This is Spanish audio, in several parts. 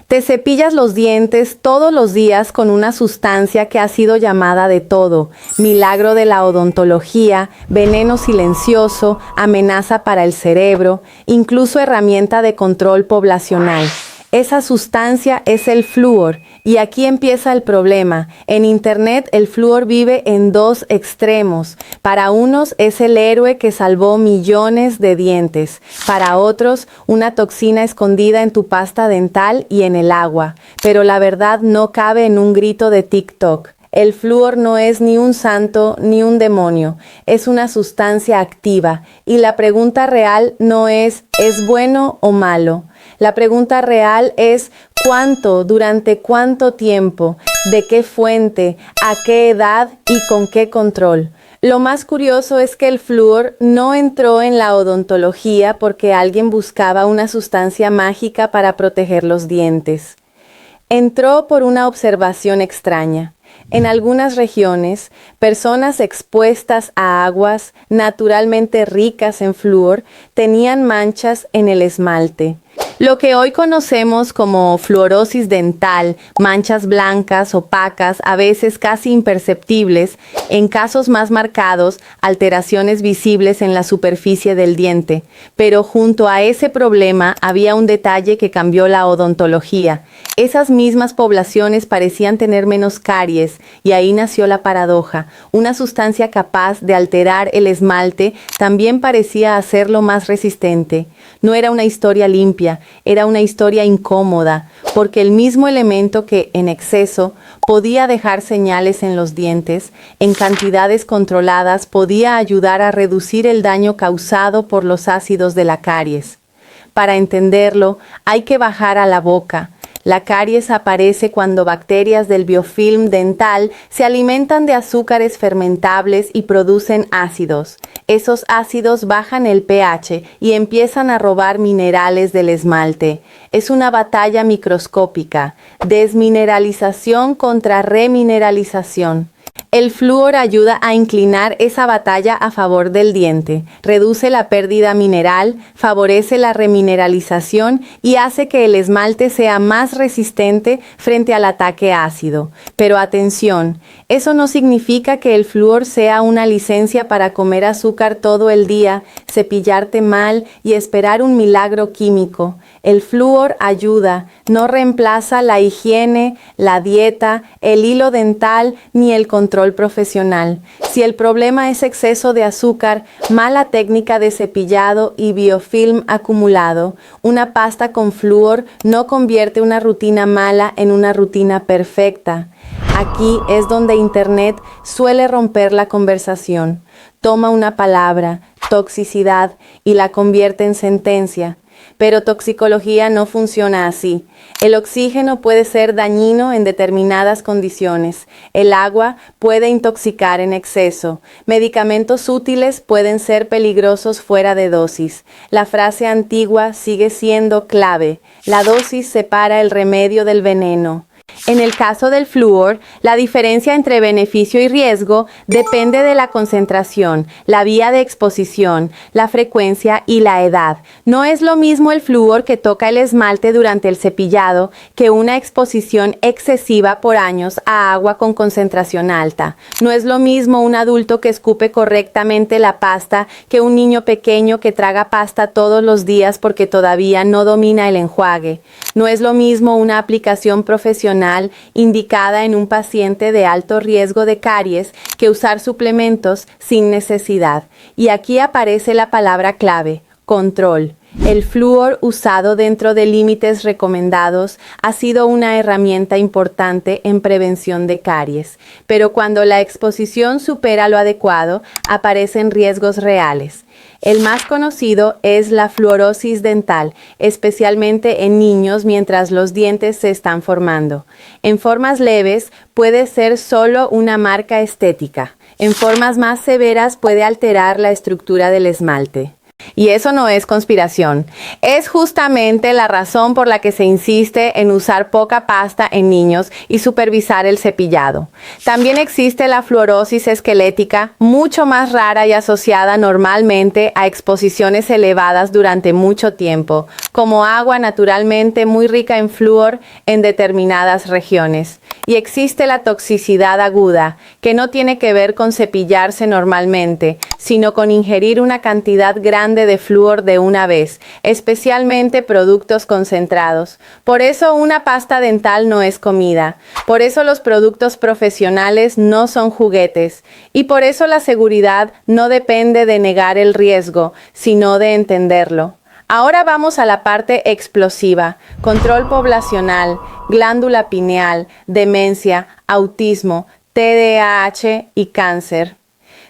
Te cepillas los dientes todos los días con una sustancia que ha sido llamada de todo: milagro de la odontología, veneno silencioso, amenaza para el cerebro, incluso herramienta de control poblacional. Esa sustancia es el flúor, y aquí empieza el problema. En Internet el flúor vive en dos extremos. Para unos es el héroe que salvó millones de dientes. Para otros, una toxina escondida en tu pasta dental y en el agua. Pero la verdad no cabe en un grito de TikTok. El flúor no es ni un santo ni un demonio, es una sustancia activa, y la pregunta real no ¿es bueno o malo? La pregunta real es ¿cuánto, durante cuánto tiempo, de qué fuente, a qué edad y con qué control? Lo más curioso es que el flúor no entró en la odontología porque alguien buscaba una sustancia mágica para proteger los dientes. Entró por una observación extraña. En algunas regiones, personas expuestas a aguas naturalmente ricas en flúor tenían manchas en el esmalte. Lo que hoy conocemos como fluorosis dental, manchas blancas, opacas, a veces casi imperceptibles, en casos más marcados, alteraciones visibles en la superficie del diente. Pero junto a ese problema había un detalle que cambió la odontología. Esas mismas poblaciones parecían tener menos caries, y ahí nació la paradoja. Una sustancia capaz de alterar el esmalte también parecía hacerlo más resistente. No era una historia limpia, era una historia incómoda, porque el mismo elemento que, en exceso, podía dejar señales en los dientes, en cantidades controladas podía ayudar a reducir el daño causado por los ácidos de la caries. Para entenderlo, hay que bajar a la boca. La caries aparece cuando bacterias del biofilm dental se alimentan de azúcares fermentables y producen ácidos. Esos ácidos bajan el pH y empiezan a robar minerales del esmalte. Es una batalla microscópica, desmineralización contra remineralización. El flúor ayuda a inclinar esa batalla a favor del diente, reduce la pérdida mineral, favorece la remineralización y hace que el esmalte sea más resistente frente al ataque ácido. Pero atención, eso no significa que el flúor sea una licencia para comer azúcar todo el día, cepillarte mal y esperar un milagro químico. El flúor ayuda, no reemplaza la higiene, la dieta, el hilo dental ni el control profesional. Si el problema es exceso de azúcar, mala técnica de cepillado y biofilm acumulado, una pasta con flúor no convierte una rutina mala en una rutina perfecta. Aquí es donde Internet suele romper la conversación. Toma una palabra, toxicidad, y la convierte en sentencia. Pero toxicología no funciona así. El oxígeno puede ser dañino en determinadas condiciones. El agua puede intoxicar en exceso. Medicamentos útiles pueden ser peligrosos fuera de dosis. La frase antigua sigue siendo clave. La dosis separa el remedio del veneno. En el caso del flúor, la diferencia entre beneficio y riesgo depende de la concentración, la vía de exposición, la frecuencia y la edad. No es lo mismo el flúor que toca el esmalte durante el cepillado que una exposición excesiva por años a agua con concentración alta. No es lo mismo un adulto que escupe correctamente la pasta que un niño pequeño que traga pasta todos los días porque todavía no domina el enjuague. No es lo mismo una aplicación profesional indicada en un paciente de alto riesgo de caries que usar suplementos sin necesidad. Y aquí aparece la palabra clave: control. El flúor usado dentro de límites recomendados ha sido una herramienta importante en prevención de caries, pero cuando la exposición supera lo adecuado, aparecen riesgos reales. El más conocido es la fluorosis dental, especialmente en niños mientras los dientes se están formando. En formas leves puede ser solo una marca estética. En formas más severas puede alterar la estructura del esmalte. Y eso no es conspiración. Es justamente la razón por la que se insiste en usar poca pasta en niños y supervisar el cepillado. También existe la fluorosis esquelética, mucho más rara y asociada normalmente a exposiciones elevadas durante mucho tiempo, como agua naturalmente muy rica en flúor en determinadas regiones. Y existe la toxicidad aguda, que no tiene que ver con cepillarse normalmente, sino con ingerir una cantidad grande de flúor de una vez, especialmente productos concentrados. Por eso una pasta dental no es comida, por eso los productos profesionales no son juguetes, y por eso la seguridad no depende de negar el riesgo, sino de entenderlo. Ahora vamos a la parte explosiva: control poblacional, glándula pineal, demencia, autismo, TDAH y cáncer.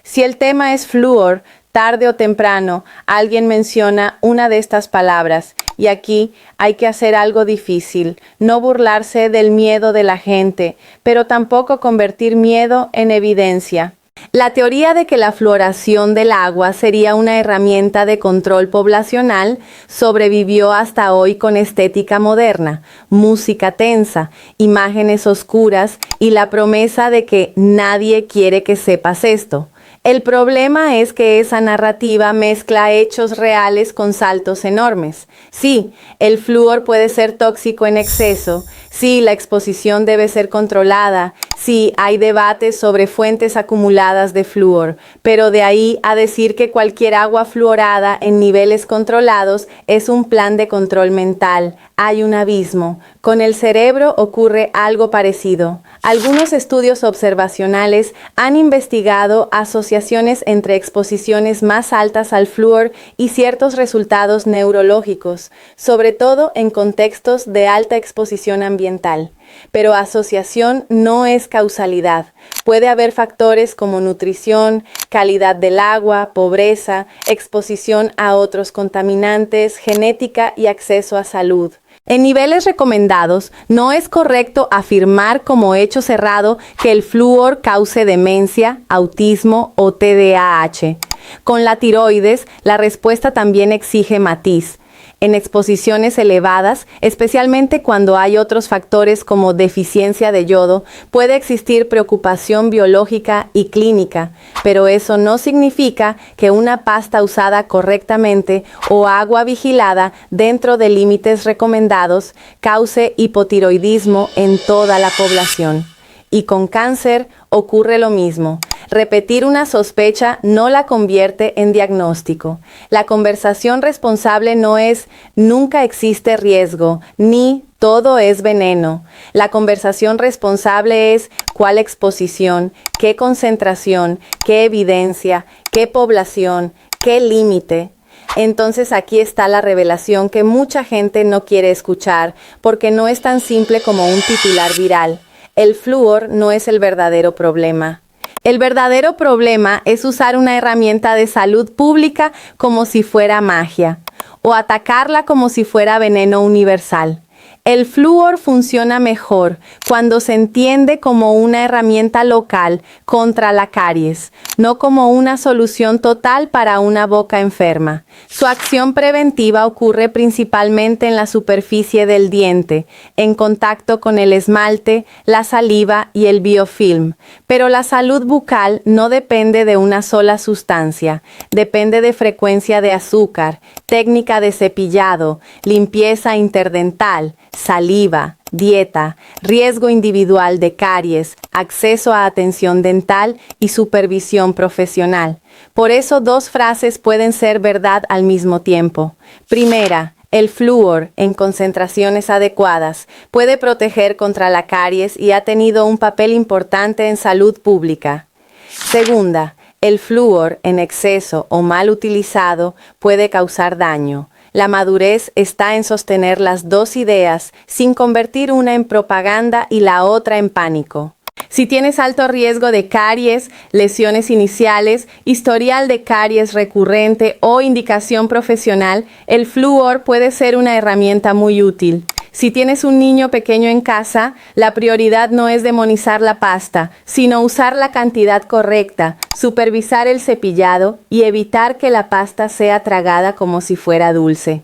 Si el tema es flúor, tarde o temprano alguien menciona una de estas palabras, y aquí hay que hacer algo difícil: no burlarse del miedo de la gente, pero tampoco convertir miedo en evidencia. La teoría de que la fluoración del agua sería una herramienta de control poblacional sobrevivió hasta hoy con estética moderna, música tensa, imágenes oscuras y la promesa de que nadie quiere que sepas esto. El problema es que esa narrativa mezcla hechos reales con saltos enormes. Sí, el flúor puede ser tóxico en exceso. Sí, la exposición debe ser controlada. Sí, hay debates sobre fuentes acumuladas de flúor, pero de ahí a decir que cualquier agua fluorada en niveles controlados es un plan de control mental, hay un abismo. Con el cerebro ocurre algo parecido. Algunos estudios observacionales han investigado asociaciones entre exposiciones más altas al flúor y ciertos resultados neurológicos, sobre todo en contextos de alta exposición ambiental. Pero asociación no es causalidad. Puede haber factores como nutrición, calidad del agua, pobreza, exposición a otros contaminantes, genética y acceso a salud. En niveles recomendados, no es correcto afirmar como hecho cerrado que el flúor cause demencia, autismo o TDAH. Con la tiroides, la respuesta también exige matiz. En exposiciones elevadas, especialmente cuando hay otros factores como deficiencia de yodo, puede existir preocupación biológica y clínica, pero eso no significa que una pasta usada correctamente o agua vigilada dentro de límites recomendados cause hipotiroidismo en toda la población. Y con cáncer ocurre lo mismo. Repetir una sospecha no la convierte en diagnóstico. La conversación responsable no es "nunca existe riesgo" ni "todo es veneno". La conversación responsable es ¿cuál exposición, qué concentración, qué evidencia, qué población, qué límite? Entonces aquí está la revelación que mucha gente no quiere escuchar porque no es tan simple como un titular viral. El flúor no es el verdadero problema. El verdadero problema es usar una herramienta de salud pública como si fuera magia, o atacarla como si fuera veneno universal. El flúor funciona mejor cuando se entiende como una herramienta local contra la caries, no como una solución total para una boca enferma. Su acción preventiva ocurre principalmente en la superficie del diente, en contacto con el esmalte, la saliva y el biofilm. Pero la salud bucal no depende de una sola sustancia, depende de frecuencia de azúcar, técnica de cepillado, limpieza interdental, saliva, dieta, riesgo individual de caries, acceso a atención dental y supervisión profesional. Por eso dos frases pueden ser verdad al mismo tiempo. Primera, el flúor, en concentraciones adecuadas, puede proteger contra la caries y ha tenido un papel importante en salud pública. Segunda, el flúor, en exceso o mal utilizado, puede causar daño. La madurez está en sostener las dos ideas sin convertir una en propaganda y la otra en pánico. Si tienes alto riesgo de caries, lesiones iniciales, historial de caries recurrente o indicación profesional, el flúor puede ser una herramienta muy útil. Si tienes un niño pequeño en casa, la prioridad no es demonizar la pasta, sino usar la cantidad correcta, supervisar el cepillado y evitar que la pasta sea tragada como si fuera dulce.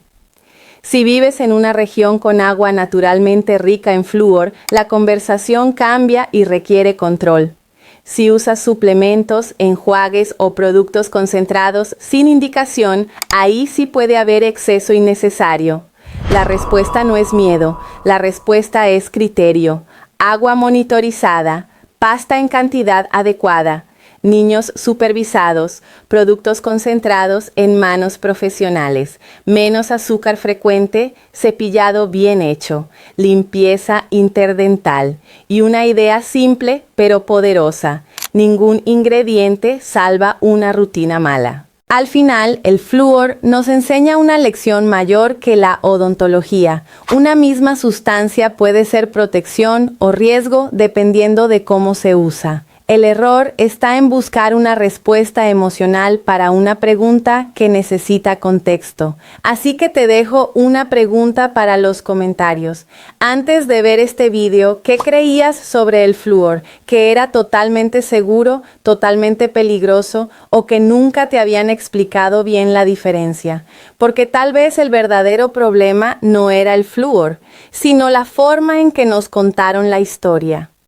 Si vives en una región con agua naturalmente rica en flúor, la conversación cambia y requiere control. Si usas suplementos, enjuagues o productos concentrados sin indicación, ahí sí puede haber exceso innecesario. La respuesta no es miedo, la respuesta es criterio. Agua monitorizada, pasta en cantidad adecuada, niños supervisados, productos concentrados en manos profesionales, menos azúcar frecuente, cepillado bien hecho, limpieza interdental y una idea simple pero poderosa. Ningún ingrediente salva una rutina mala. Al final, el flúor nos enseña una lección mayor que la odontología. Una misma sustancia puede ser protección o riesgo dependiendo de cómo se usa. El error está en buscar una respuesta emocional para una pregunta que necesita contexto. Así que te dejo una pregunta para los comentarios. Antes de ver este video, ¿qué creías sobre el flúor? ¿Que era totalmente seguro, totalmente peligroso o que nunca te habían explicado bien la diferencia? Porque tal vez el verdadero problema no era el flúor, sino la forma en que nos contaron la historia.